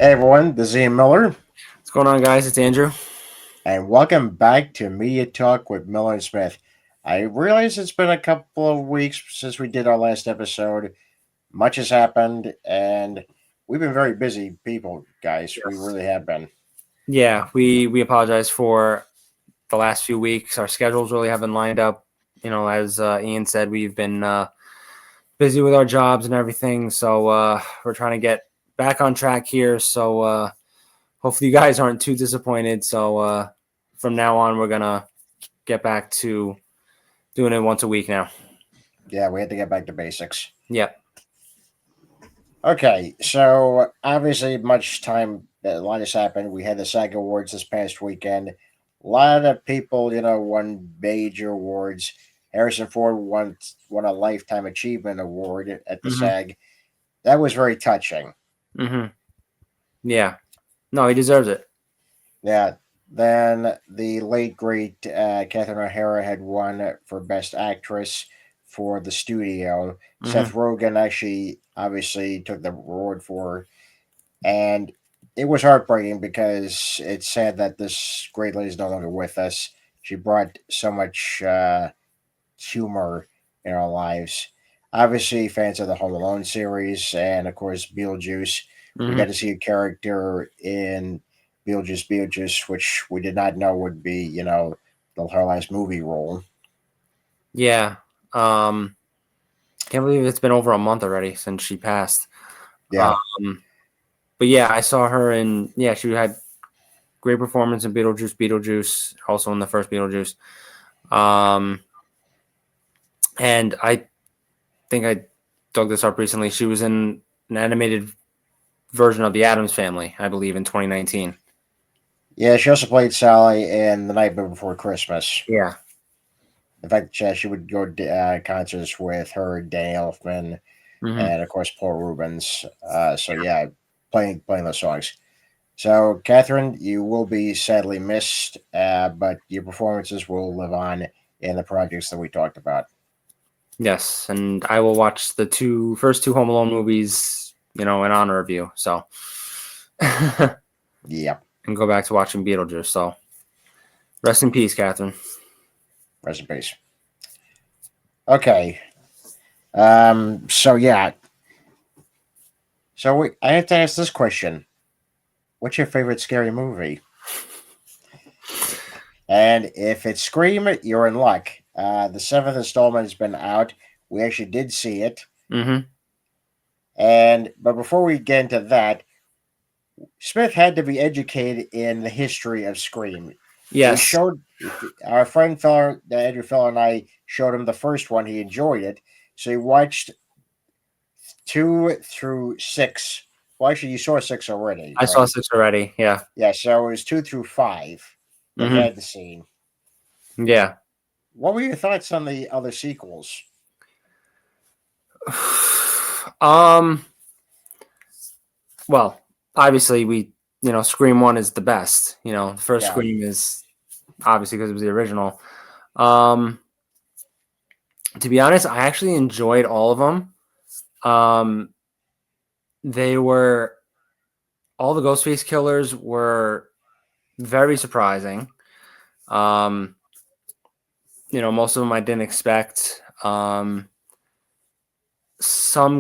Hey everyone, this is Ian Miller, What's going on, guys? It's Andrew. and welcome back to Media Talk with Miller and Smith. I realize it's been a couple of weeks since we did our last episode. Much has happened, and we've been very busy people, guys. We Yes. really have been. Yeah, we apologize for the last few weeks. Our schedules really haven't lined up. As Ian said, we've been busy with our jobs and everything. So we're trying to get back on track here. So hopefully you guys aren't too disappointed. So from now on, we're gonna get back to doing it once a week now. Yeah, we had to get back to basics. Yep. Okay, so obviously, a lot has happened. We had the SAG Awards this past weekend. A lot of people, won major awards. Harrison Ford won a Lifetime Achievement Award at the Mhm. SAG. That was very touching. Mhm. Yeah. No, he deserves it. Yeah. Then the late great Catherine O'Hara had won for Best Actress for The Studio. Seth Mhm. Rogen actually obviously took the award for her, and it was heartbreaking because it's sad that this great lady is no longer with us. She brought so much humor in our lives. Obviously, fans of the Home Alone series and, of course, Beetlejuice. We got Mhm. to see a character in Beetlejuice, which we did not know would be, her last movie role. Yeah. Um. Can't believe it's been over a month already since she passed. Yeah. Um, but yeah, I saw her in. Yeah, she had great performance in Beetlejuice, also in the first Beetlejuice. Um, and I think I dug this up recently. She was in an animated version of The Addams Family, I believe, in 2019. Yeah, she also played Sally in The Night Before Christmas. Yeah. In fact, she would go to concerts with her, Danny Elfman, Hmm. and, of course, Paul Rubens. So, yeah, playing those songs. So, Catherine, you will be sadly missed, but your performances will live on in the projects that we talked about. Yes, and I will watch the first two Home Alone movies, in honor of you. So, and Yep. go back to watching Beetlejuice. So, rest in peace, Catherine. Rest in peace. Okay. So yeah. I have to ask this question: what's your favorite scary movie? And if it's Scream, you're in luck. The seventh installment has been out. We actually did see it. Hmm. But before we get into that, Smith had to be educated in the history of Scream. We Yes. showed our friend Feller, Andrew Feller, and I showed him the first one. He enjoyed it, so he watched 2 through 6. Well, actually, you saw 6 already, I saw right? six already. Yeah. Yeah, so it was 2 through 5 that he Hmm. had seen. Yeah. What were your thoughts on the other sequels? um. Well, obviously, Scream One is the best. The first Yeah, Scream is obviously because it was the original. Um. To be honest, I actually enjoyed all of them. Um. They were all the Ghostface killers were very surprising. Um. Most of them I didn't expect. Some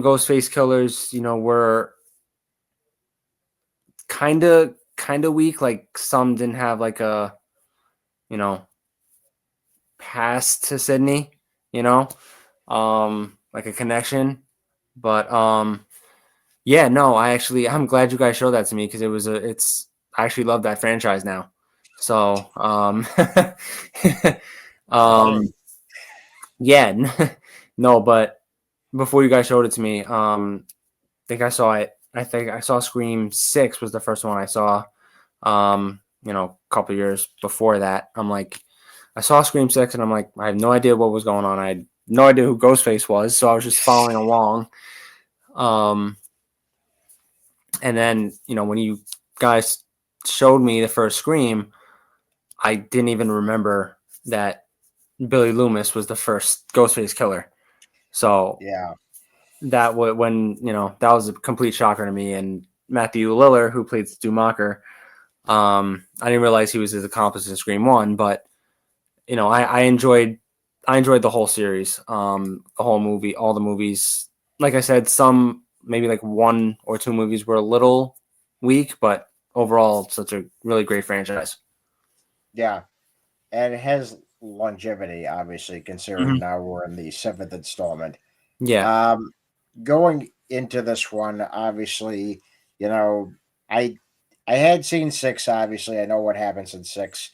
Ghostface killers, were kind of weak. Like some didn't have like a you know past to Sydney, like a connection. But yeah, no, I'm glad you guys showed that to me because I actually love that franchise now. So um yeah, no, but before you guys showed it to me, think I saw it. I think I saw Scream 6 was the first one I saw. A couple years before that. I saw Scream 6 and I'm like, I have no idea what was going on. I had no idea who Ghostface was, so I was just following along. Um, and then, when you guys showed me the first Scream, I didn't even remember that Billy Loomis was the first Ghostface killer. So yeah, that was when, that was a complete shocker to me. And Matthew Lillard, who played Stu Macher. I didn't realize he was his accomplice in Scream 1, but I enjoyed the whole series, the whole movie, all the movies. Like I said, some maybe like one or two movies were a little weak, but overall, such a really great franchise. Yeah, and it has longevity, obviously, considering Hmm. now we're in the seventh installment. Yeah. Um, Going into this one, obviously, you know, I I had seen six. Obviously, I know what happens in six,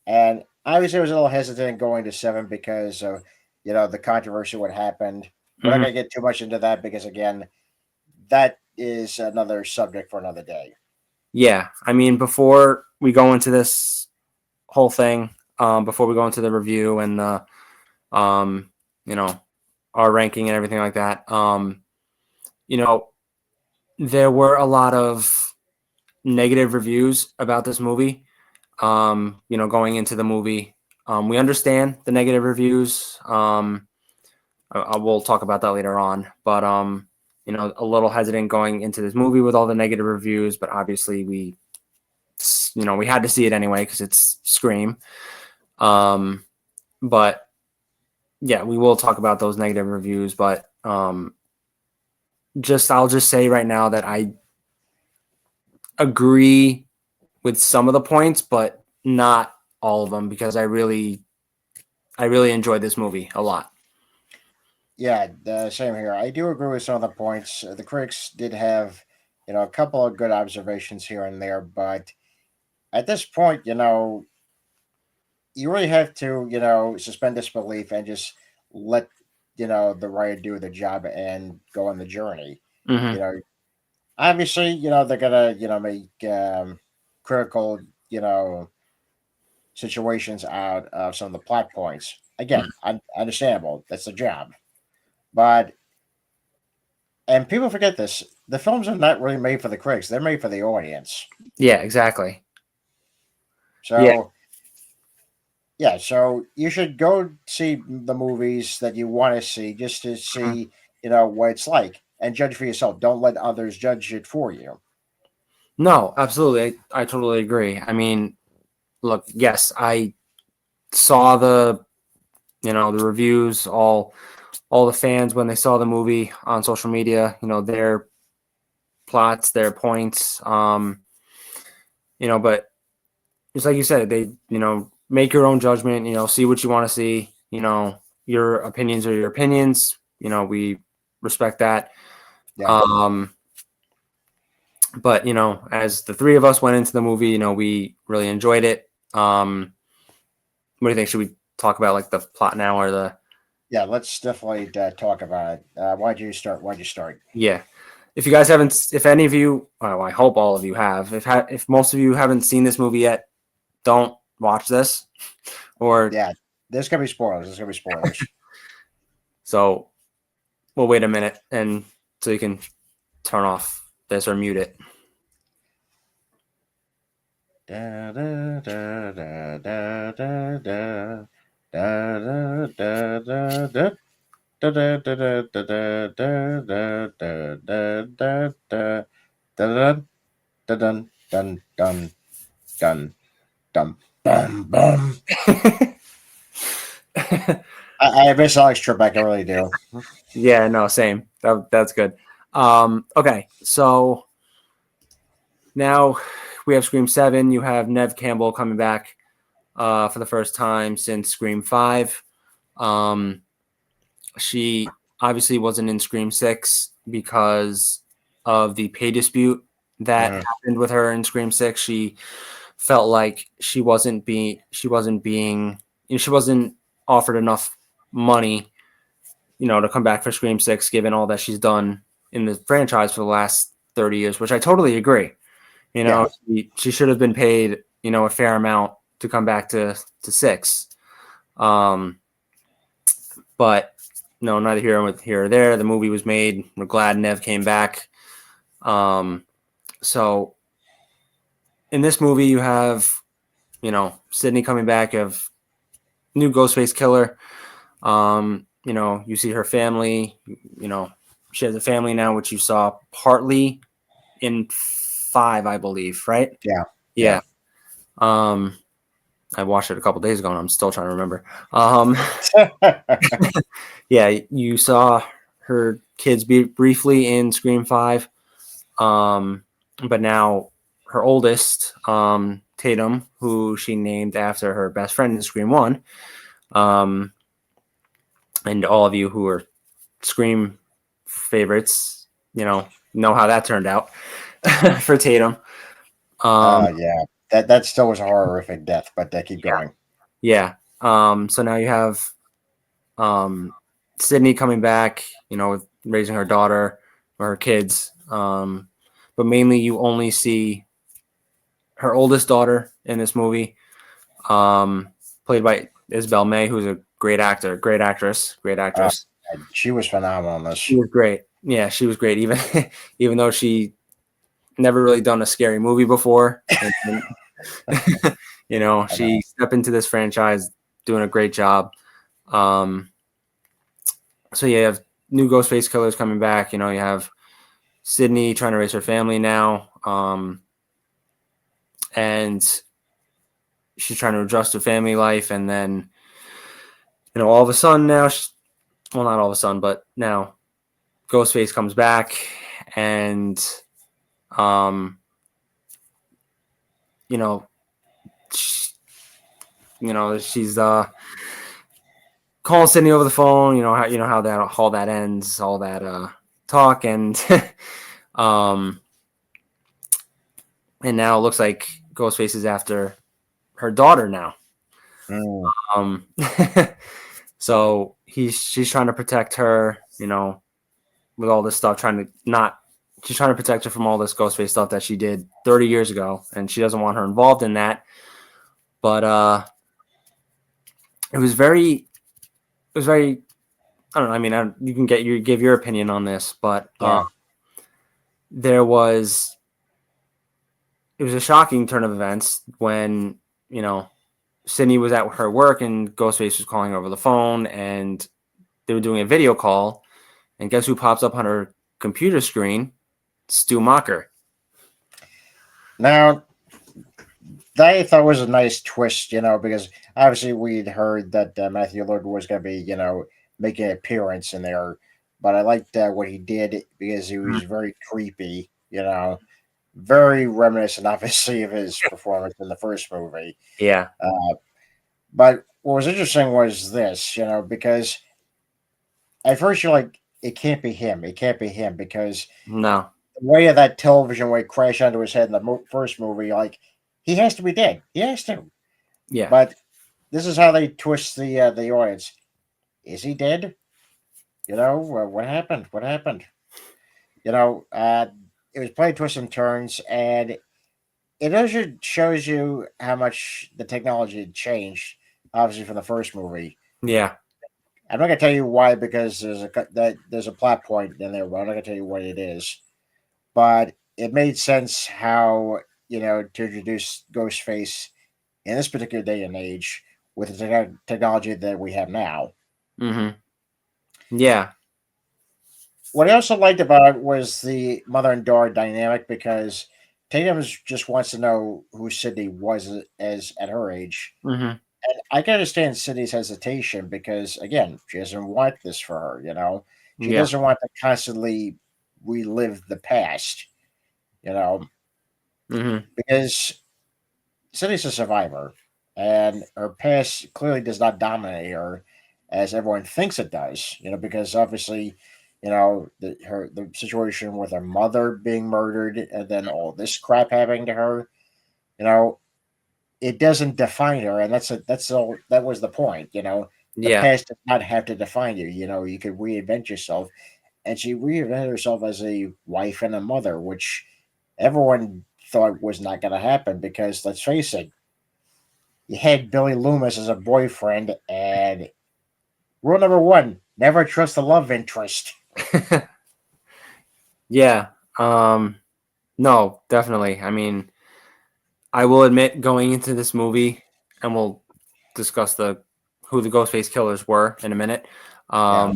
and obviously, I was a little hesitant going to seven because of the controversy what happened. We're not Hmm. gonna get too much into that because again, that is another subject for another day. Yeah. I mean, before we go into this whole thing, before we go into the review and um, you know, our ranking and everything like that, you know, there were a lot of negative reviews about this movie. Going into the movie, we understand the negative reviews. I will talk about that later on, but a little hesitant going into this movie with all the negative reviews, but obviously we had to see it anyway because it's Scream. Um, but yeah, we will talk about those negative reviews, but I'll just say right now that I agree with some of the points, but not all of them because I really enjoyed this movie a lot. Yeah, the same here. I do agree with some of the points. The critics did have a couple of good observations here and there, but at this point, you really have to suspend disbelief and just let the writer do the job and go on the journey. You Hmm. know, obviously, they're gonna make critical situations out of some of the plot points. Again, understandable. That's the job. But and people forget this: the films are not really made for the critics; they're made for the audience. Yeah, exactly. Yeah. So yeah, so you should go see the movies that you want to see just to Mhm. see what it's like and judge for yourself. Don't let others judge it for you. No, absolutely. I totally agree. I mean, look, yes, I saw the reviews, all the fans when they saw the movie on social media, their plots, their points. But it's like you said, they, make your own judgment, see what you want to see, your opinions are your opinions. We respect that. Yeah, Um, but as the three of us went into the movie, we really enjoyed it. What do you think? Should we talk about like the plot now or the? yeah. Let's definitely talk about it. Why'd you start? Why'd you start? Yeah. If you guys haven't, if any of you, well, I hope all of you have. If most of you haven't seen this movie yet, don't watch this. Or Yeah, there's gonna be spoilers. There's gonna be spoilers. so we'll wait a minute and so you can turn off this or mute it. Da, da, da, da, da, da, da. Da, da, da, da, da. Da, da, da, da, da, da, da, da, da, da, da. Da, da, dun, dun, dun, dun, dum, bum, bum. I miss Alex Trebek, I really do. Yeah, no, same. That's good. Okay, so now we have Scream 7. You have Nev Campbell coming back for the first time since Scream 5. Um, she obviously wasn't in Scream 6 because of the pay dispute that Mhm. happened with her in Scream 6. She felt like she wasn't offered enough money, to come back for Scream 6 given all that she's done in the franchise for the last 30 years, which I totally agree. Yeah, She should have been paid, a fair amount to come back to 6. Um, but no, neither here or there. The movie was made. We're glad Nev came back. So in this movie, you have, Sydney coming back. You have new Ghostface killer. You see her family. She has a family now, which you saw partly in 5, I believe, right? Yeah, Yeah. yeah. Um, I watched it a couple days ago, and I'm still trying to remember. Um, yeah, you saw her kids be briefly in Scream 5, but now her oldest, Tatum, who she named after her best friend in Scream 1, um, and all of you who are Scream favorites, know how that turned out for Tatum. Yeah. That still was a horrific death, but keep Yeah. going. Yeah. So now you have um, Sydney coming back, with raising her daughter or her kids. But mainly you only see her oldest daughter in this movie, played by Isabel May, who's a great actor, great actress, great Uh, actress. she was phenomenal in She this. was great. Yeah, she was great. Even though she never really done a scary movie before, and I know. she stepped into this franchise doing a great job. Um, so you have new Ghostface killers coming back. You have Sydney trying to raise her family now, and she's trying to adjust her family life. And then, all of a sudden now, well, not all of a sudden, but now Ghostface comes back, and um, you know, she, she's calling Sydney over the phone. How that all that ends, all that talk, and um, and now it looks like Ghostface is after her daughter now. Mm. Um, so she's trying to protect her, with all this stuff, she's trying to protect her from all this Ghostface stuff that she did 30 years ago, and she doesn't want her involved in that. But it was very. I don't know. I mean, you can give your opinion on this, but Yeah. there was it was a shocking turn of events when Sydney was at her work and Ghostface was calling her over the phone, and they were doing a video call, and guess who pops up on her computer screen? Stu Macher. Now, that I thought was a nice twist, because obviously we'd heard that Matthew Lillard was going to be, making an appearance in there, but I liked what he did because he was very creepy, very reminiscent, obviously, of his performance in the first movie. Yeah. But what was interesting was this, because at first you're like, it can't be him, it can't be him, because No. the way of that television weight crash onto his head in the first movie, like, he has to be dead, he has to. Yeah. But this is how they twist the audience. Is he dead? What happened? What happened? It was playing twists and turns, and it also shows you how much the technology had changed, obviously from the first movie. Yeah. I'm not gonna tell you why because there's a plot point in there, but I'm not gonna tell you what it is. But it made sense how to introduce Ghostface in this particular day and age with the technology that we have now. Mm-hmm. Yeah. What I also liked about it was the mother and daughter dynamic because Tatum just wants to know who Sydney was as at her age. Mm-hmm. And I can understand Sydney's hesitation because again, she doesn't want this for her. She Yeah. doesn't want to constantly relive the past, you know, Mm-hmm. because Sydney's a survivor and her past clearly does not dominate her as everyone thinks it does, because obviously, the situation with her mother being murdered and then all this crap happening to her, you know, it doesn't define her, and that's all that was the point. The Yeah. past does not have to define you. You could reinvent yourself, and she reinvented herself as a wife and a mother, which everyone thought was not going to happen because let's face it, you had Billy Loomis as a boyfriend, and rule number one: never trust a love interest. Yeah. No, definitely. I mean, I will admit going into this movie, and we'll discuss who the Ghostface killers were in a minute. Yeah,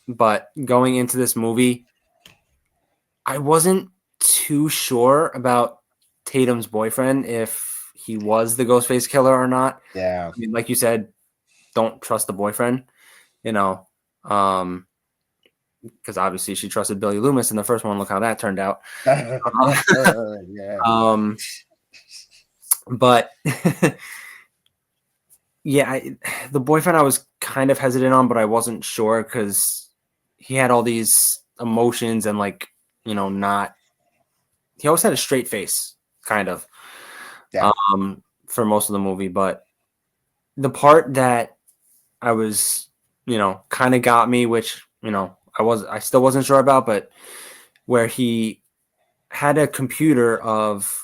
But going into this movie, I wasn't too sure about Tatum's boyfriend, if he was the Ghostface killer or not. Yeah. I mean, like you said, don't trust the boyfriend, you know, because obviously she trusted Billy Loomis in the first one. Look how that turned out. Yeah. Um, but yeah, the boyfriend I was kind of hesitant on, but I wasn't sure because he had all these emotions and like, not. He always had a straight face, kind of, Yeah. for most of the movie. But the part that I was, kind of got me, which I still wasn't sure about, but where he had a computer of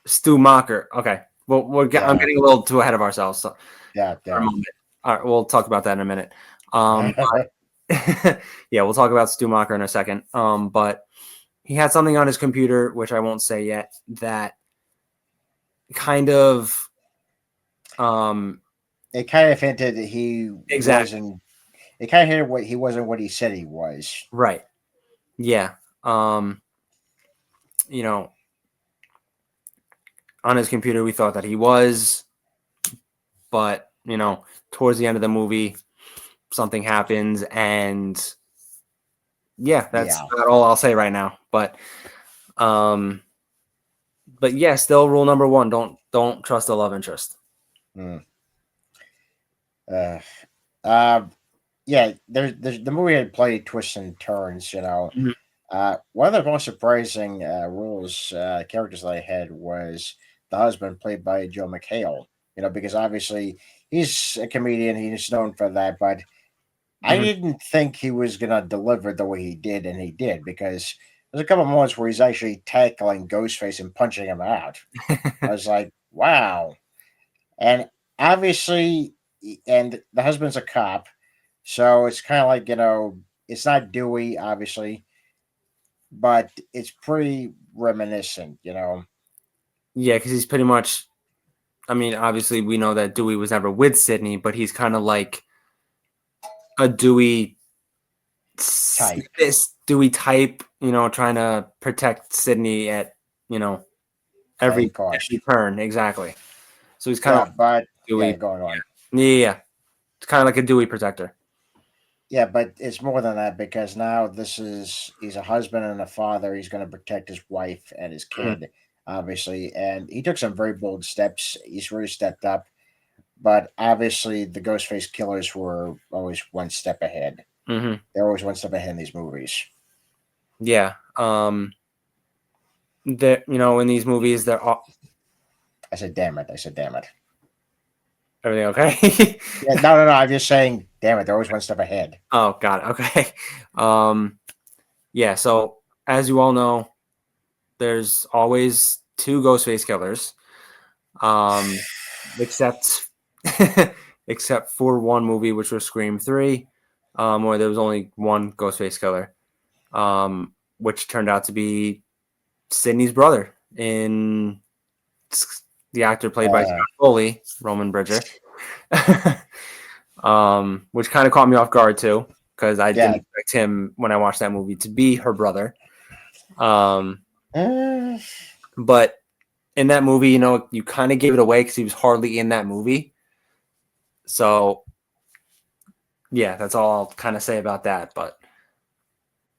Stu Macher. Okay, well, I'm Yeah. getting a little too ahead of ourselves so, Yeah. for a Yeah. moment. All right, we'll talk about that in a minute. Yeah, we'll talk about Stu Macher in a second. But he had something on his computer, which I won't say yet, that kind of It kind of hinted that he exactly wasn't. It kind of hinted what he wasn't what he said he was. right. Yeah. Um, you know, on his computer we thought that he was, but towards the end of the movie something happens, and yeah, that's Yeah. about all I'll say right now. Um but yeah, still rule number one, don't trust the love interest. Mm. Uh, uh, yeah. There's the movie had plenty of twists and turns. Mhm. One of the most surprising rules characters that I had was the husband, played by Joe McHale. Because obviously he's a comedian; he's known for that. But I Mhm. didn't think he was gonna deliver the way he did, and he did because there's a couple moments where he's actually tackling Ghostface and punching him out. I was like, wow. And obviously, and the husband's a cop, so it's kind of like it's not Dewey, obviously, but it's pretty reminiscent. Yeah, because he's pretty much, I mean, obviously we know that Dewey was never with Sydney, but he's kind of like a Type Dewey type, trying to protect Sydney at, you know, any every cost. turn. Exactly. So he's kind of Yeah, but like yeah, Dewey. going on. Yeah. Yeah. It's kind of like a Dewey protector. Yeah, but it's more than that because now he's a husband and a father. He's going to protect his wife and his Mhm. kid, obviously, and he took some very bold steps. He's really stepped up, but obviously the Ghostface killers were always one step ahead. Mhm. They're always one step ahead in these movies. Yeah. That in these movies, they're all I said, "Damn it!" I said, "Damn it!" everything okay. Yeah, no, no, no. I'm just saying, "Damn it!" They're always one step ahead. Oh, got it. Okay. Um, yeah. So as you all know, there's always two Ghostface killers. Um, except except for one movie, which was Scream 3, where there was only one Ghostface killer, which turned out to be Sydney's brother in the actor played by Uh, Scott Foley, Roman Bridger. Which kind of caught me off guard too, because I didn't yeah. expect him when I watched that movie to be her brother. Um, Uh, but in that movie, you kind of gave it away because he was hardly in that movie. So yeah, that's all I'll kind of say about that. But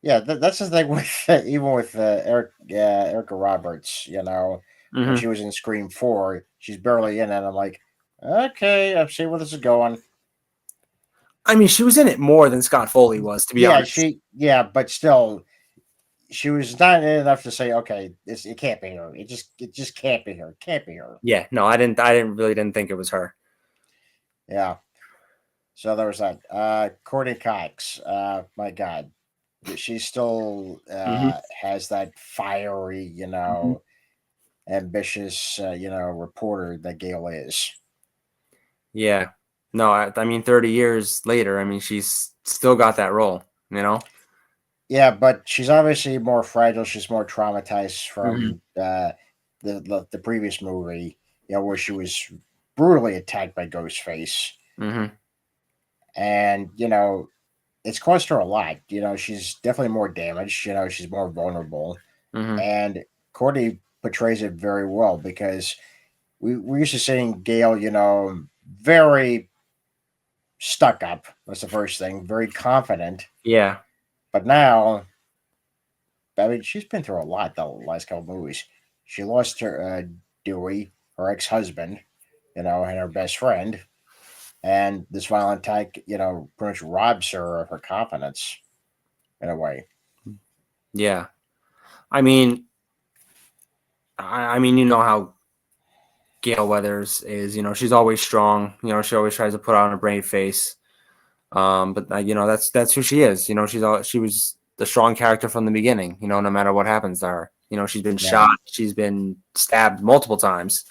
yeah, that's the thing with even with Erica Roberts. When mhm. she was in Scream 4, she's barely in it. I'm like, okay, I see where this is going. I mean, she was in it more than Scott Foley was, to be Yeah, honest. but still, she was not in enough to say, okay, it can't be her. It just can't be her. It can't be her. Yeah, no, I didn't think it was her. Yeah. So there was that. Courtney Cox. My God, she still Hmm. has that fiery, Hmm. ambitious, reporter that Gail is. Yeah, no, I mean, 30 years later, I mean, she's still got that role. You know. Yeah, but she's obviously more fragile. She's more traumatized Hmm. from the previous movie, where she was brutally attacked by Ghostface, Hmm. and it's cost her a lot. She's definitely more damaged. She's more vulnerable, Hmm. and Courtney portrays it very well because we're used to seeing Gail, very stuck up. That's the first thing. Very confident, Yeah. but now, I mean, she's been through a lot the last couple movies. She lost her Dewey, her ex-husband, and her best friend, and this violent attack, pretty much robs her of her confidence in a way. Yeah. I mean, I mean, you know how Gail Weathers is. She's always strong. She always tries to put on a brave face. But that's who she is. She was the strong character from the beginning. No matter what happens to her. She's been Yeah, shot. She's been stabbed multiple times.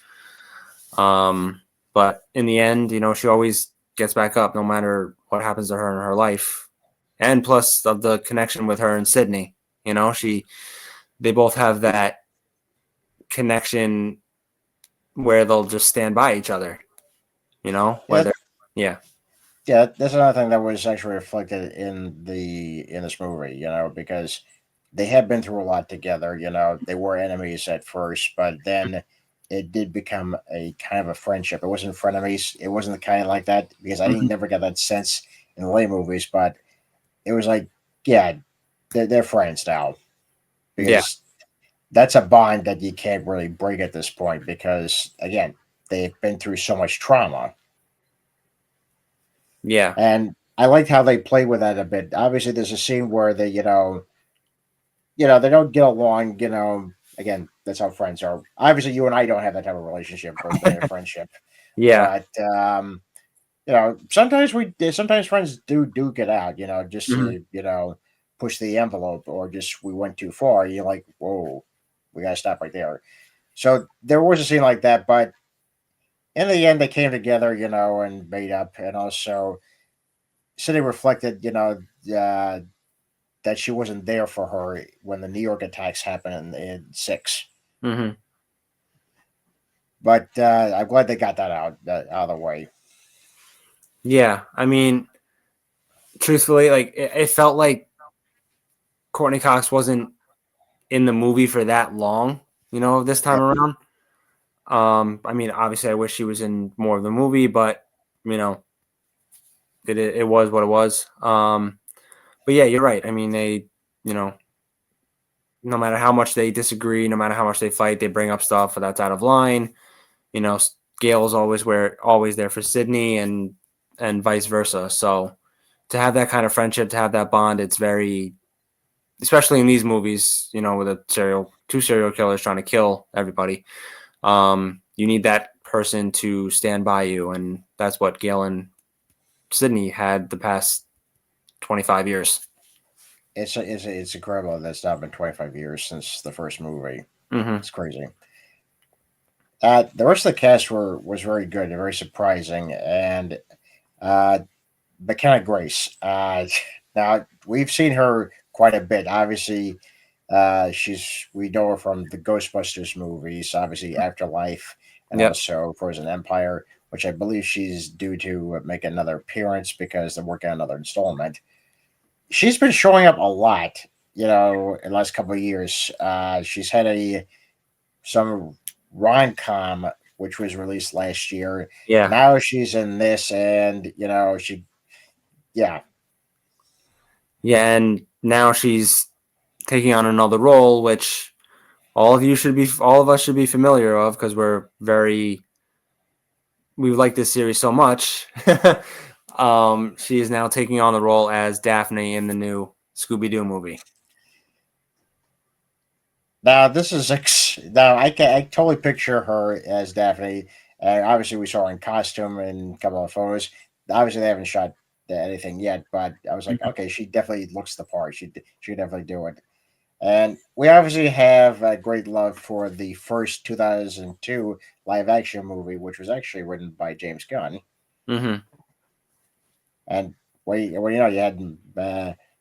But in the end, she always gets back up, no matter what happens to her in her life. And plus of the connection with her and Sydney. They both have that connection where they'll just stand by each other. yeah, Whether yeah. yeah. That's another thing that was actually reflected in this movie. Because they had been through a lot together. They were enemies at first, but then it did become a kind of a friendship. It wasn't frenemies. It wasn't the kind of like that because I didn't Mhm. never get that sense in the late movies. But it was like, yeah, they're friends now Yeah. because that's a bond that you can't really break at this point because again, they've been through so much trauma. Yeah. And I liked how they played with that a bit. Obviously, there's a scene where they, they don't get along. Again, that's how friends are. Obviously, you and I don't have that type of relationship or brand of friendship, Yeah. but sometimes friends do get out. Just Mhm. to push the envelope or just we went too far. You're like, whoa, we gotta stop right there. So there was a scene like that, but in the end, they came together, and made up, and also City reflected, uh, that she wasn't there for her when the New York attacks happened in '6. Mhm. But I'm glad they got that out of the way. Yeah. I mean, truthfully, like it felt like Courtney Cox wasn't in the movie for that long, this time Yep. around. I mean, obviously I wish she was in more of the movie, but you know, it was what it was. But yeah, you're right. I mean, you know, no matter how much they disagree, no matter how much they fight, they bring up stuff that's out of line. You know, Gail's always there for Sydney and vice versa. So to have that kind of friendship, to have that bond, it's very, especially in these movies, with two serial killers trying to kill everybody. You need that person to stand by you, and that's what Gail and Sydney had the past 25 years. It's incredible that it's now been 25 years since the first movie. Hmm. It's crazy. The rest of the cast was very good and very surprising, and uh, McKenna Grace. Now we've seen her quite a bit. Obviously, we know her from the Ghostbusters movies, obviously Afterlife, and Yep. also Frozen Empire, which I believe she's due to make another appearance because they're working on another installment. She's been showing up a lot, in the last couple of years. She's had some rom-com which was released last year. Yeah. Now she's in this, and yeah, Yeah. And now she's taking on another role, which all of us should be familiar of because we like this series so much. She is now taking on the role as Daphne in the new Scooby Doo movie. now this is now I totally picture her as Daphne, and obviously we saw her in costume in a couple of photos. Obviously they haven't shot anything yet, but I was like, Mhm. okay, she definitely looks the part. She could definitely do it. And we obviously have a great love for the first 2002 live action movie, which was actually written by James Gunn. Mhm. And you had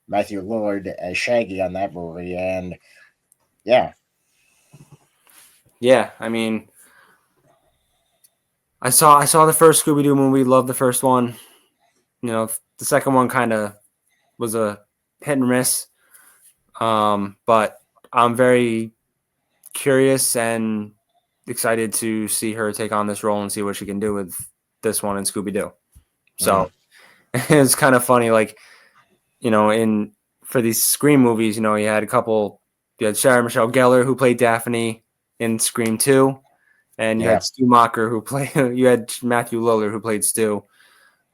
Matthew Lillard as Shaggy on that movie, and yeah, Yeah, I mean, I saw the first Scooby Doo movie, loved the first one. The second one kind of was a hit and miss. But I'm very curious and excited to see her take on this role and see what she can do with this one in Scooby Doo. So it's kind of funny, like, in for these Scream movies, you had you had Sarah Michelle Gellar who played Daphne in Scream 2, and you Yeah. had Stu Macher you had Matthew Lillard who played Stu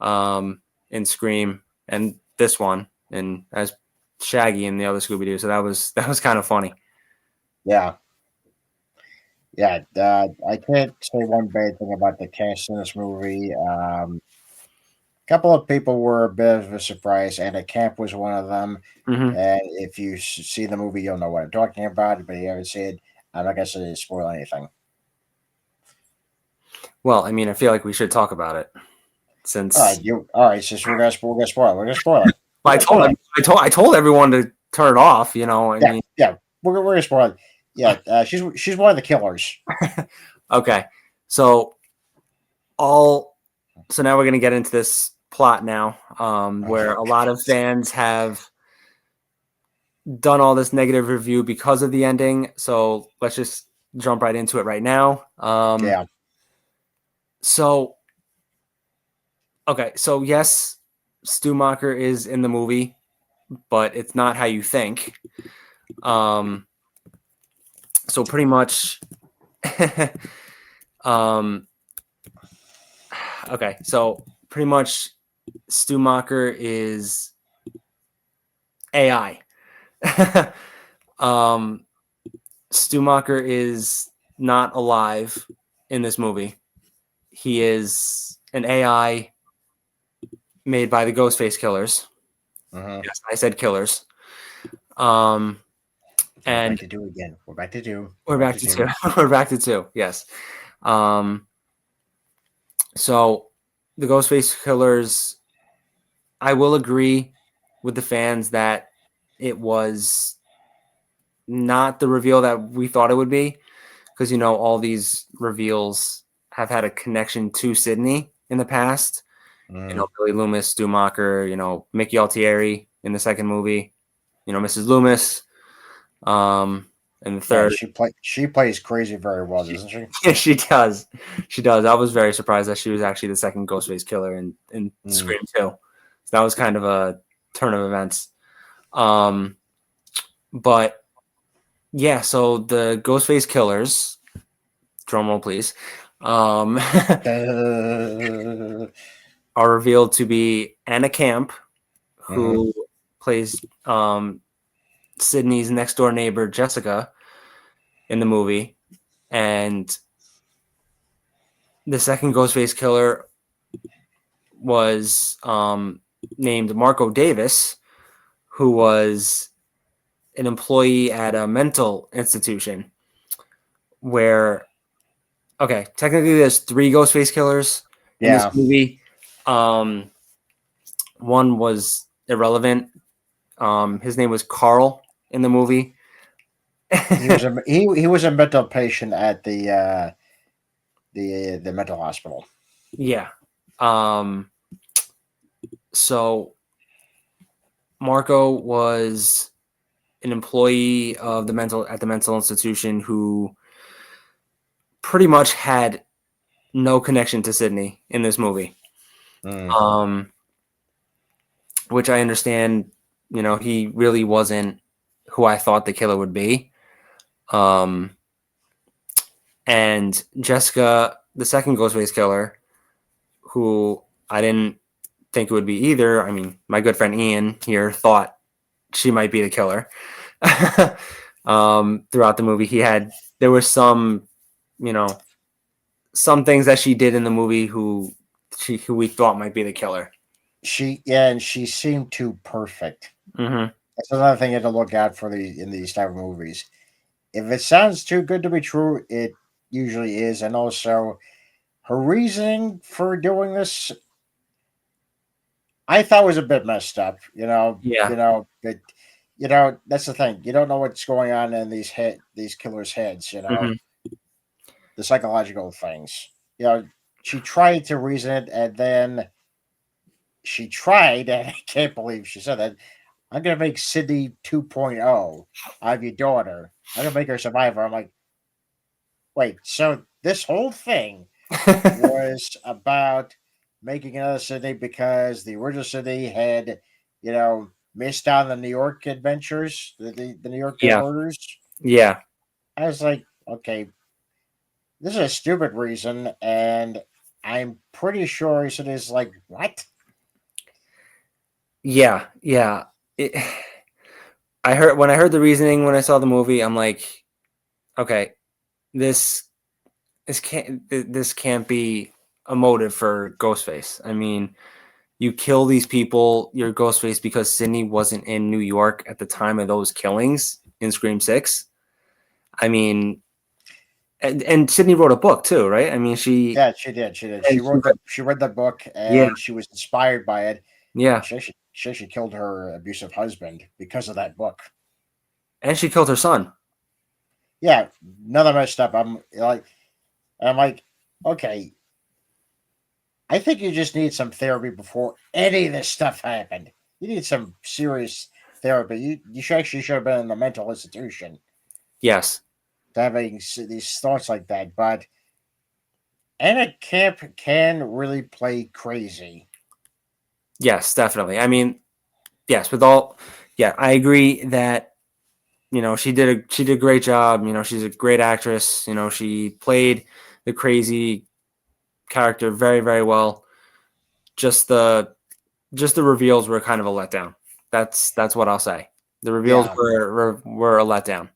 in Scream, and this one, and as Shaggy in the other Scooby Doo. So that was kind of funny. Yeah. Yeah. I can't say one bad thing about the cast in this movie. Couple of people were a bit of a surprise, and a camp was one of them. Hmm. And if you see the movie, you'll know what I'm talking about. But if you haven't seen it, I'm not gonna spoil anything. Well, I mean, I feel like we should talk about it All right, since all right. Since we're gonna spoil it. We're gonna spoil it. We're well, gonna spoil it. I told everyone to turn it off. I Yeah, mean, yeah. We're gonna spoil it. Yeah, she's one of the killers. okay. So all so now we're gonna get into this plot now, where a lot of fans have done all this negative review because of the ending. So let's just jump right into it right now. Yeah. So okay, so yes, Stu Macher is in the movie, but it's not how you think. Um, so pretty much, um, okay, so pretty much, Stu Macher is AI. um, Stu Macher is not alive in this movie. He is an AI made by the Ghostface Killers. Mm-hmm. Yes, I said killers. Um, So we're back and to two again. We're back to two. We're we're back back to to two. two. We're back to two. Yes. Um, so the Ghostface Killers, I will agree with the fans that it was not the reveal that we thought it would be, because all these reveals have had a connection to Sydney in the past. Mm. Billy Loomis, Stu Macher, Mickey Altieri in the second movie, Mrs. Loomis. And the Yeah, third, she plays crazy very well, doesn't she? yeah, she does. She does. I was very surprised that she was actually the second Ghostface killer in Mm. Scream 2. So that was kind of a turn of events. But yeah, so the Ghostface killers, drumroll please, are revealed to be Anna Camp, Mm-hmm. who plays Sydney's next door neighbor Jessica in the movie, and the second Ghostface killer was named Marco Davis, who was an employee at a mental institution where, okay, technically there's three Ghostface killers in this Yeah, movie. One was irrelevant. His name was Carl in the movie. he was a mental patient at the mental hospital. Yeah. Um, so Marco was an employee of the mental institution who pretty much had no connection to Sydney in this movie. Mm. Um, which I understand, he really wasn't who I thought the killer would be. Um, and Jessica, the second Ghostface killer, who I didn't think it would be either. I mean, my good friend Ian here thought she might be the killer. Throughout the movie, there was you know, some things that she did in the movie who we thought might be the killer. And she seemed too perfect. Mm-hmm. That's another thing you have to look out for in these type of movies. If it sounds too good to be true, it usually is. And also, her reasoning for doing this, I thought was a bit messed up. Yeah. But that's the thing. You don't know what's going on in these killers' heads. Mm-hmm. The psychological things. She tried to reason it, and then she tried, and I can't believe she said that. I'm gonna make Sydney 2.0 out of your daughter. I'm gonna make her a survivor. I'm like, wait, so this whole thing was about making another Sydney because the original Sydney had, missed out on the New York adventures, the New York Yeah, murders. yeah, I was like, okay, this is a stupid reason, and I'm pretty sure he said is like, what? yeah, yeah. It, I heard the reasoning when I saw the movie. I'm like, okay, this this can't be a motive for Ghostface. I mean, you kill these people, you're Ghostface because Sydney wasn't in New York at the time of those killings in Scream 6. I mean, and Sydney wrote a book too, right? I mean, Yeah, she did. She did. and she She read the book yeah, and she was inspired by it. And yeah, she actually killed her abusive husband because of that book. and she killed her son. Yeah, another messed up. I'm like, okay, I think you just need some therapy before any of this stuff happened. You need some serious therapy. You should have been in a mental institution Yes, to having these thoughts like that. But Anna Camp can really play crazy. yes, definitely. I mean, yes, with all, yeah, I agree that she did a great job. She's a great actress. She played the crazy character very very well. Just the just the reveals were kind of a letdown. That's what I'll say. The reveals Yeah, were a letdown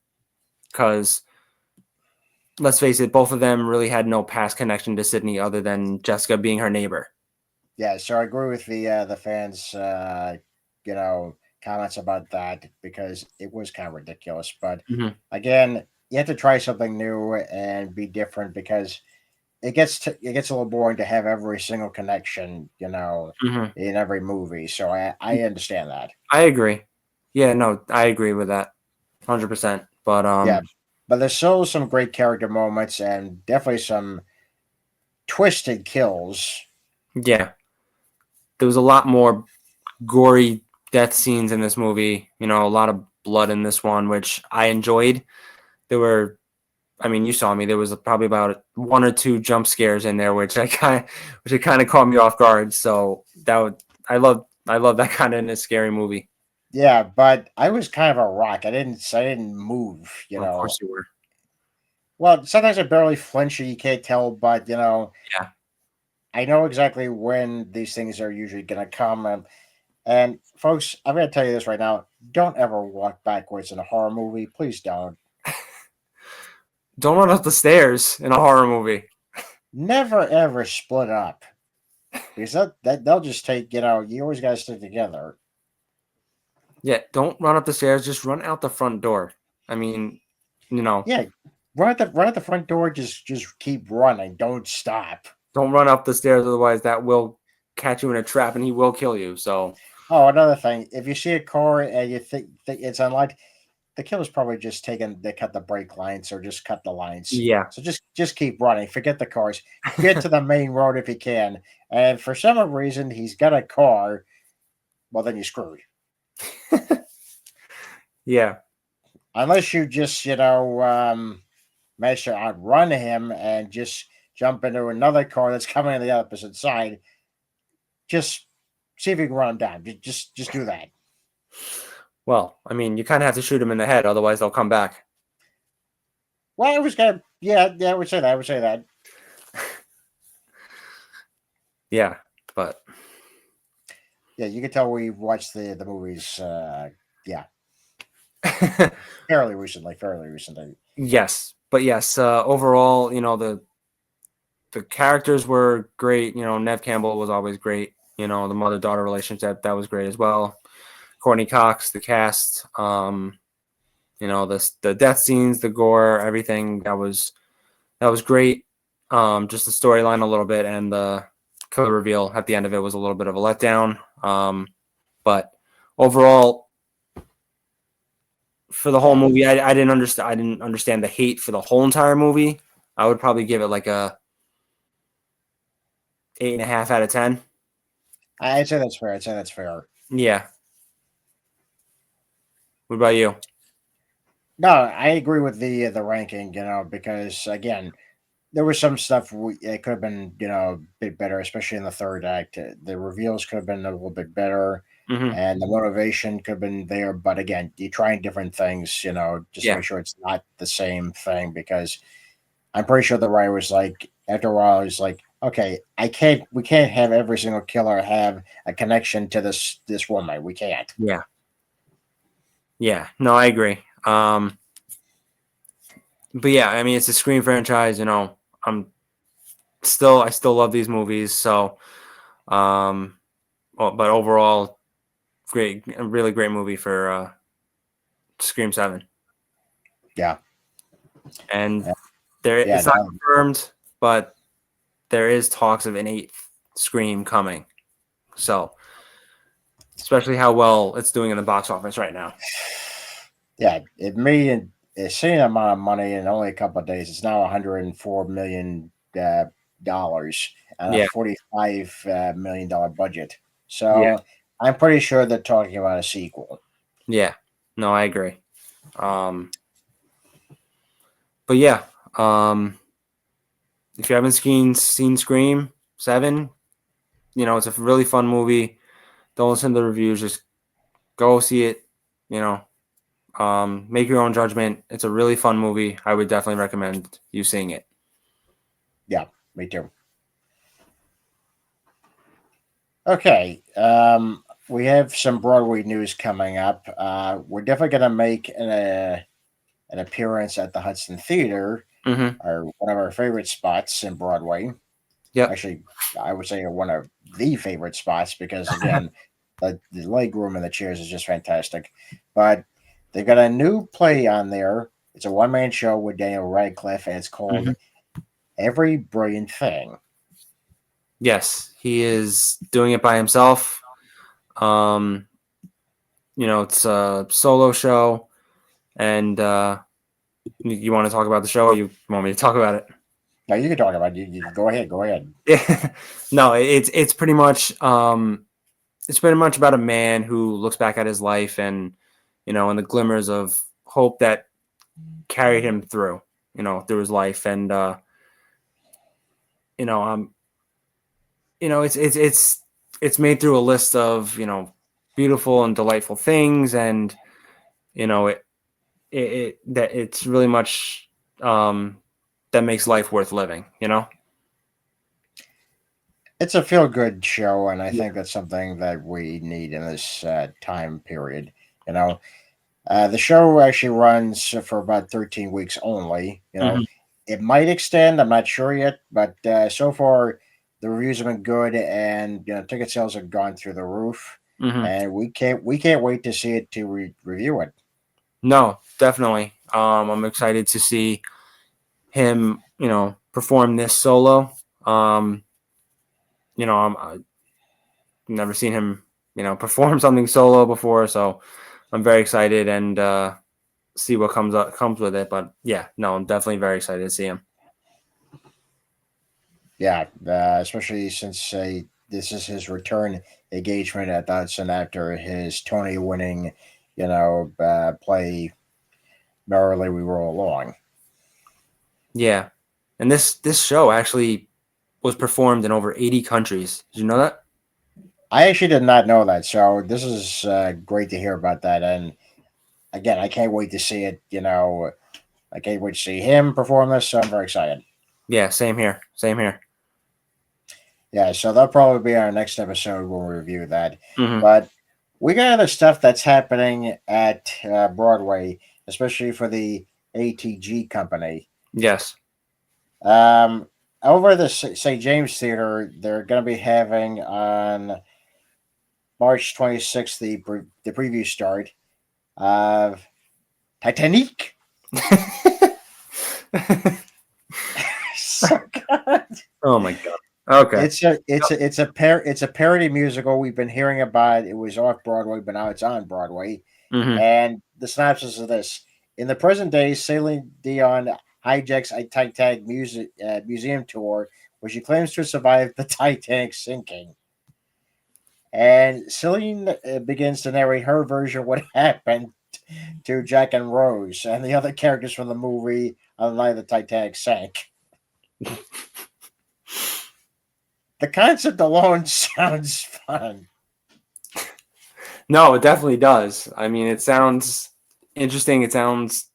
because let's face it, both of them really had no past connection to Sydney other than Jessica being her neighbor. yeah. So I agree with the fans, you know, comments about that because it was kind of ridiculous. But Hmm. again, you have to try something new and be different because it gets a little boring to have every single connection, Hmm. in every movie. So I understand that. I agree. Yeah, no, I agree with that, 100%. But Yeah, but there's still some great character moments and definitely some twisted kills. yeah, there was a lot more gory death scenes in this movie. A lot of blood in this one, which I enjoyed. There were, I mean, you saw me. There was probably about one or two jump scares in there, which it kind of caught me off guard. So I love that kind of in a scary movie. Yeah, but I was kind of a rock. I didn't move. Of course you were. Well, sometimes I barely flinch. You can't tell, but Yeah. I know exactly when these things are usually gonna come. And folks, I'm gonna tell you this right now: don't ever walk backwards in a horror movie. Please don't. Don't run up the stairs in a horror movie. Never ever split up because that they'll just take. You always gotta stick together. Yeah, don't run up the stairs. Just run out the front door. I mean, you know, Yeah, run at the front door. Just keep running. Don't stop. don't run up the stairs. Otherwise, that will catch you in a trap and he will kill you. So, Oh, another thing: if you see a car and you think it's unlocked, the killer's probably just taken. They cut the brake lines or just cut the lines. yeah. So just keep running. Forget the cars. Get to the main road if you can. And for some reason, he's got a car. Well, then you're screwed. Yeah. Unless you just manage to outrun him and just jump into another car that's coming on the opposite side. Just see if you can run him down. Just do that. Well, I mean, you kind of have to shoot them in the head. Otherwise, they'll come back. Well, I was gonna, yeah, I would say that. I would say that. Yeah. But Yeah, you can tell we watched the movies. Yeah, fairly recently. Fairly recently. yes. But yes, overall, the characters were great. Nev Campbell was always great. The mother daughter relationship that was great as well. Courtney Cox, the cast, the death scenes, the gore, everything that was great. Just the storyline a little bit and the killer reveal at the end of it was a little bit of a letdown. But overall, for the whole Yeah, movie, I didn't understand. I didn't understand the hate for the whole entire movie. I would probably give it like a 8.5 out of 10. I'd say that's fair. I'd say that's fair. Yeah, What about you? No, I agree with the ranking. Because again, there was some stuff it could have been a bit better, especially in the third act. The reveals could have been a little bit better, Hmm. and the motivation could have been there. But again, you're trying different things, just to Yeah, make sure it's not the same thing. Because I'm pretty sure the writer was like, after a while, he's like, okay, we can't have every single killer have a connection to this woman. We can't. yeah, yeah. No, I agree. But yeah, I mean, it's a Scream franchise. I'm I still love these movies. So, um, but overall, great, a really great movie for Scream 7. Yeah, And Uh, yeah. it's not No, confirmed, but there is talks of an eighth Scream coming. So, especially how well it's doing in the box office right now. yeah, it made a same amount of money in only a couple of days. It's now 104 million dollars and a Yeah, $45 million budget. yeah, So I'm pretty sure they're talking about a sequel. yeah. No, I agree. Um, but yeah, if you haven't seen Scream 7, it's a really fun movie. Don't listen to the reviews. Just go see it. You know, make your own judgment. It's a really fun movie. I would definitely recommend you seeing it. Yeah, me too. Okay, we have some Broadway news coming up. We're definitely going to make an appearance at the Hudson Theater, Mm-hmm. or one of our favorite spots in Broadway. Yep. Actually, I would say one of the favorite spots because again, the leg room and the chairs is just fantastic. But they got a new play on there. It's a one man show with Daniel Radcliffe, and it's called Hmm. Every Brilliant Thing. Yes, he is doing it by himself. Um, it's a solo show, and you want to talk about the show, or you want me to talk about it? Now you can talk about it. You go ahead. Go ahead. Yeah. No, it's pretty much about a man who looks back at his life and and the glimmers of hope that carried him through through his life. And you know um it's made through a list of beautiful and delightful things. And that it's really much um that makes life worth living. It's a feel good show, and I Yeah. think that's something that we need in this time period. You know, the show actually runs for about 13 weeks only. Hmm. It might extend. I'm not sure yet, but so far the reviews have been good, and ticket sales have gone through the roof. Hmm. And we can't wait to see it to review it. No, definitely. I'm excited to see him perform this solo. um I've never seen him perform something solo before, so I'm very excited, and see what comes with it. But yeah, no, I'm definitely very excited to see him. Yeah, especially since this is his return engagement at Dodson after his Tony-winning, play "Merrily We Roll Along." Yeah, and this show actually was performed in over 80 countries. Did you know that? I actually did not know that, so this is great to hear about that. And again, I can't wait to see it. I can't wait to see him perform this. So I'm very excited. Yeah, same here. Same here. Yeah, so that'll probably be our next episode when we review that. Hmm. But we got other stuff that's happening at Broadway, especially for the ATG company. Yes. Um, Over at the St. James Theater, they're going to be having on March 26th the preview start of Titanic. So good. Oh my god. Okay. It's a parody musical. We've been hearing about it. It was off Broadway, but now it's on Broadway. Hmm. And the synopsis of this: in the present day, Celine Dion hijacks a Titanic museum tour, where she claims to have survived the Titanic sinking. And Celine begins to narrate her version of what happened to Jack and Rose, and the other characters from the movie on the night the Titanic sank. The concept alone sounds fun. No, it definitely does. I mean, it sounds interesting. It sounds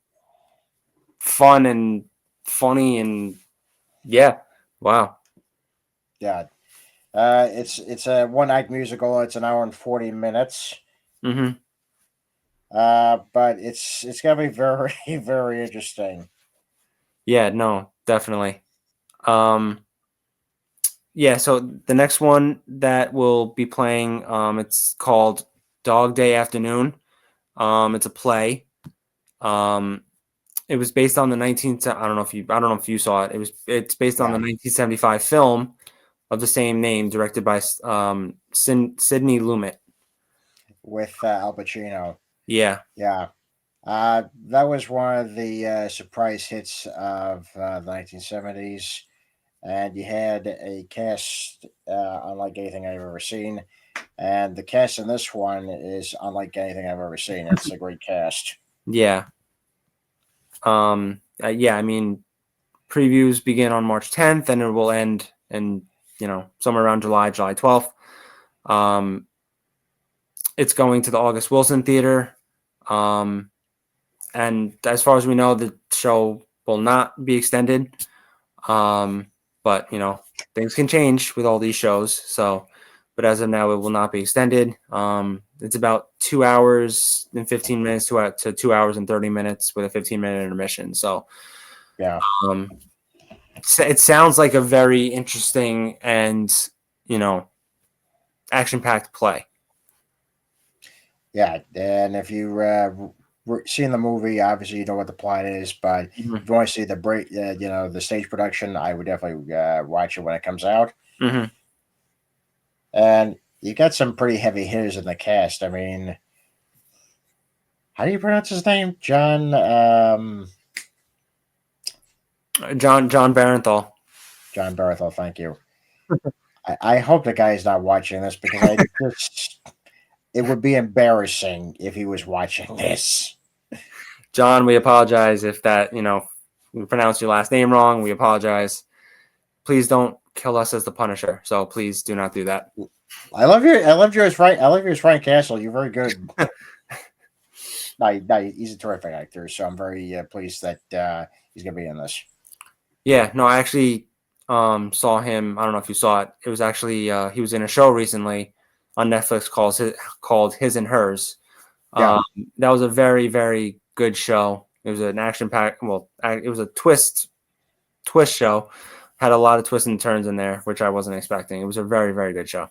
fun and funny, and yeah, wow. Yeah, it's a one act musical. It's an hour and 40 minutes. Hmm. But it's gonna be very very interesting. Yeah, no, definitely. Um, yeah, so the next one that will be playing, it's called Dog Day Afternoon. It's a play. Um, it was based on the 19 I don't know if you saw it. It's based on the Yeah, 1975 film of the same name, directed by Sidney Lumet. with Al Pacino. Yeah, Yeah, that was one of the surprise hits of the 1970s, and you had a cast unlike anything I've ever seen. And the cast in this one is unlike anything I've ever seen. It's a great cast. yeah, yeah. I mean, previews begin on March 10th, and it will end in somewhere around July 12th. Um, it's going to the August Wilson Theater. Um, and as far as we know, the show will not be extended. But things can change with all these shows. So, but as of now, it will not be extended. It's about 2 hours and 15 minutes to 2 hours and 30 minutes with a 15-minute intermission. So, Yeah, um, it sounds like a very interesting and you know action-packed play. yeah. And if you seen the movie, obviously you know what the plot is. But Hmm. if you want to see the break, the stage production, I would definitely watch it when it comes out. Hmm. And you got some pretty heavy hitters in the cast. I mean, how do you pronounce his name? John Barenthal. John Barthel. Thank you. I hope the guy's not watching this because I just it would be embarrassing if he was watching this. John, we apologize if that we pronounced your last name wrong. We apologize. Please don't kill us as the Punisher. So please do not do that. I loved you as Frank. I love you as Frank Castle. You're very good. No, no, he's a terrific actor. So I'm very pleased that he's gonna be in this. Yeah, no, I actually saw him. I don't know if you saw it. It was actually he was in a show recently on Netflix called His and Hers. Yeah, Um, that was a very very good show. It was an action pack. Well, it was a twist show. Had a lot of twists and turns in there, which I wasn't expecting. It was a very very good show.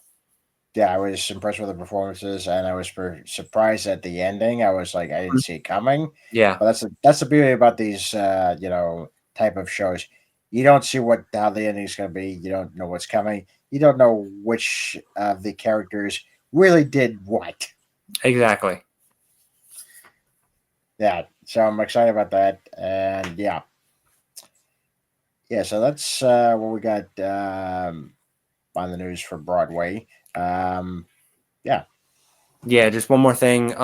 yeah. I was impressed with the performances, and I was surprised at the ending. I was like, I didn't see it coming. Yeah, But that's the beauty about these type of shows. You don't see what how the ending is going to be. You don't know what's coming. You don't know which of the characters really did what. exactly. Yeah, so I'm excited about that, and yeah. So that's what we got on the news for Broadway. Um, yeah, Yeah, just one more thing.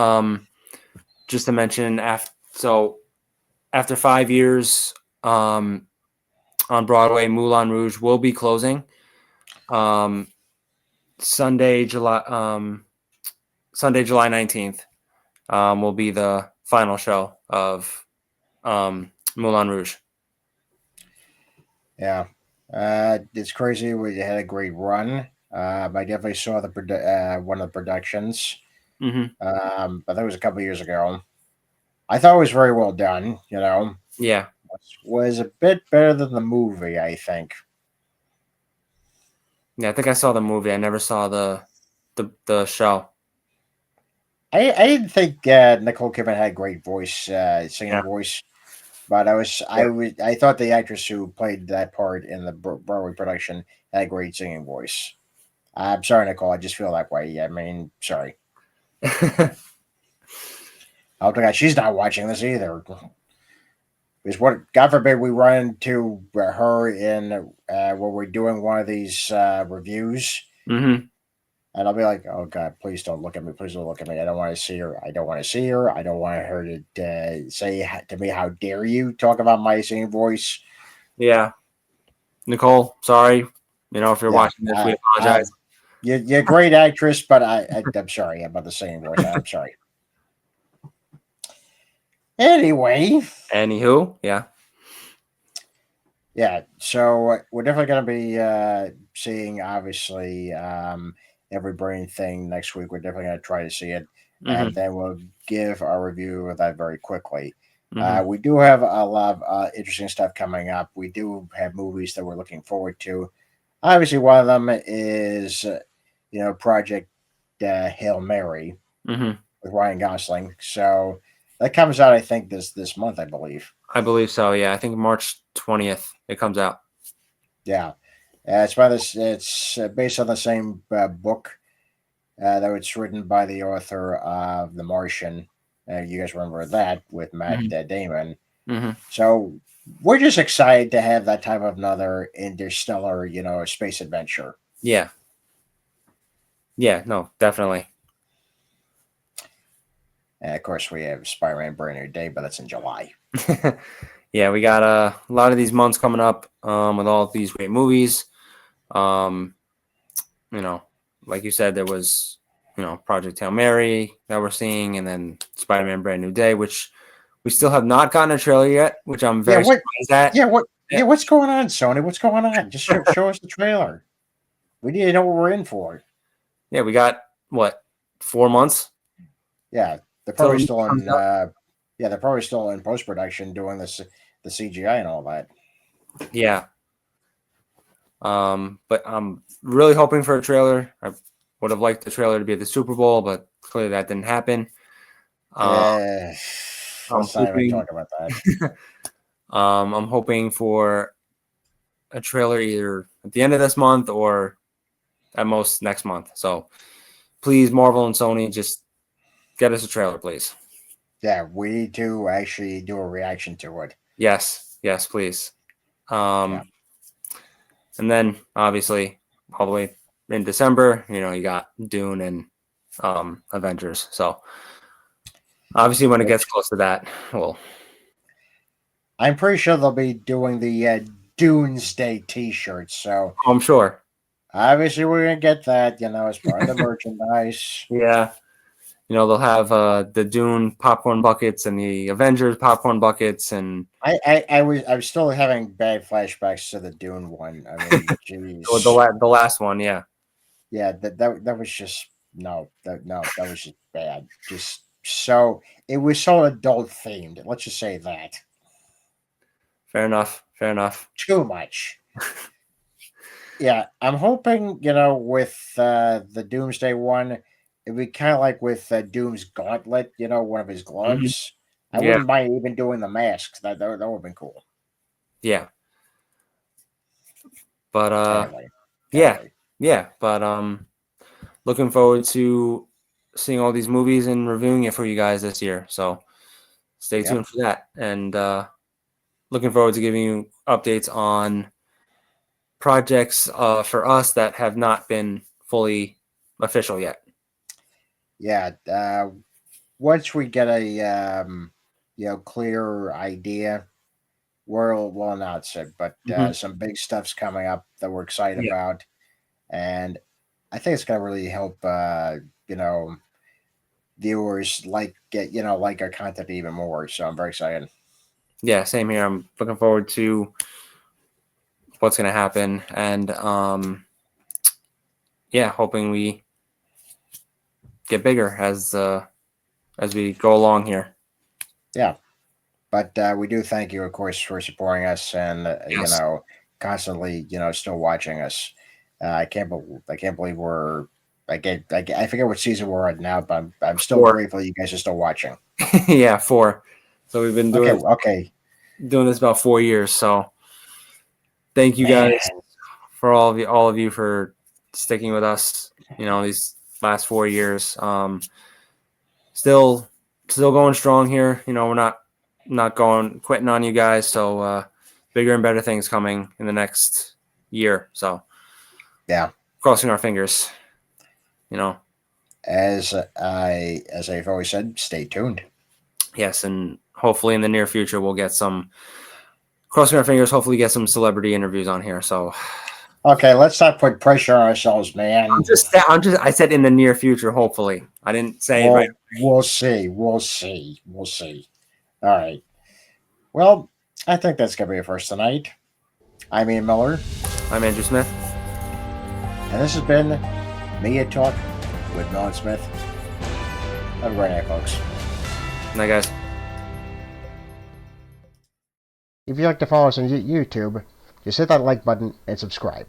Just to mention, after 5 years on Broadway, Moulin Rouge will be closing. Um, Sunday, July 19th, will be the final show of Moulin Rouge. yeah. It's crazy. We had a great run. I definitely saw one of the productions. Hmm. But that was a couple years ago. I thought it was very well done. Yeah, Was a bit better than the movie. I think. yeah. I think I saw the movie. I never saw the show. I didn't think Nicole Kidman had a great voice, Yeah, singing voice. But I thought the actress who played that part in the Broadway production had a great singing voice. I'm sorry, Nicole. I just feel that way. I mean, sorry. yeah. Oh my God, she's not watching this either. Because what, God forbid, we run into her in when we're doing one of these reviews, Hmm. and I'll be like, "Oh God, please don't look at me! Please don't look at me! I don't want to see her! I don't want to see her! I don't want her to say to me, how dare you talk about my singing voice?" Yeah, Nicole, sorry. If you're Yeah, watching this, we apologize. you're a great actress, but I'm sorry about the singing voice. I'm sorry. Anyway, Anywho, yeah. yeah, so we're definitely going to be seeing, obviously, every brain thing next week. We're definitely going to try to see it, and Hmm. then we'll give our review of that very quickly. Hmm. We do have a lot of interesting stuff coming up. We do have movies that we're looking forward to. Obviously, one of them is, Project Hail Mary Hmm. with Ryan Gosling. So that comes out, I think, this month, I believe. I believe so. Yeah, I think March 20th it comes out. Yeah. It's by this. It's based on the same book, though it's written by the author of The Martian. You guys remember that with Matt Hmm. Damon. Hmm. So we're just excited to have that type of another interstellar, space adventure. Yeah. Yeah. No, definitely. And of course, we have Spider-Man: Brand New Day, but that's in July. Yeah, we got a lot of these months coming up with all of these great movies. Um, you know, like you said, there was Project Hail Mary that we're seeing, and then Spider-Man: Brand New Day, which we still have not gotten a trailer yet, which I'm Yeah. very What? surprised at. Yeah. What? Yeah, Yeah. What's going on, Sony? What's going on? Just show us the trailer. We need to know what we're in for. yeah, we got what 4 months Yeah, they're till the probably movie still comes in. out. Yeah, they're probably still in post production doing the CGI and all that. Yeah, but I'm really hoping for a trailer. I would have liked the trailer to be at the Super Bowl, but clearly that didn't happen. Uh, Uh, I'm let's not even hoping. talk about that. I'm hoping for a trailer either at the end of this month or at most next month. So please, Marvel and Sony, just get us a trailer, please. Yeah, we need to actually do a reaction to it. Yes, yes, please. Yeah, Um, and then obviously all the way in December, you got Dune and Avengers. So obviously when it gets which close to that, well, I'm pretty sure they'll be doing the Doomsday T-shirts. So I'm sure. obviously we're gonna get that. As part of the merchandise. Yeah. They'll have the Dune popcorn buckets and the Avengers popcorn buckets and I was still having bad flashbacks to the Dune one. I mean, jeez. the last one, yeah. Yeah, that was just that was just bad. Just so it was so adult themed. Let's just say that Fair enough. Fair enough. too much. Yeah, I'm hoping with the Doomsday one, it'd be kind of like with Doom's gauntlet. One of his Hmm. gloves. I Yeah. wouldn't mind even doing the masks. That would have been cool. Yeah. But Anyway, yeah. anyway, Yeah. But looking forward to seeing all these movies and reviewing it for you guys this year. So stay yep, tuned for that. And looking forward to giving you updates on projects for us that have not been fully official yet. yeah. Once we get a clear idea, we'll announce it. But Hmm. some big stuff's coming up that we're excited Yeah. about, and I think it's gonna really help. You know, Viewers like our content even more. So I'm very excited. Yeah. Same here. I'm looking forward to what's going to happen. And yeah, hoping we get bigger as we go along here. Yeah, but we do thank you, of course, for supporting us and Yes. constantly still watching us. I can't believe we're. I forget what season we're at now, but I'm still 4. grateful you guys are still watching. Yeah, 4. So we've been Okay, doing okay, this about 4 years. So thank you man. guys for all of you for sticking with us. These last 4 years. Still going strong here. We're not going quitting on you guys. So bigger and better things coming in the next year. So Yeah. crossing our fingers. you know. As I've always said, stay tuned. Yes, and hopefully in the near future we'll get some, crossing our fingers, hopefully get some celebrity interviews on here. So Okay, let's not put pressure on ourselves, man. I said in the near future, hopefully. I didn't say right. Well, we'll see. We'll see. We'll see. All right. Well, I think that's gonna be it for us tonight. I'm Ian Miller, I'm Andrew Smith. and this has been Media Talk with Mel Smith. Have a great night, folks. Night, guys. If you'd like to follow us on YouTube, just hit that like button and subscribe.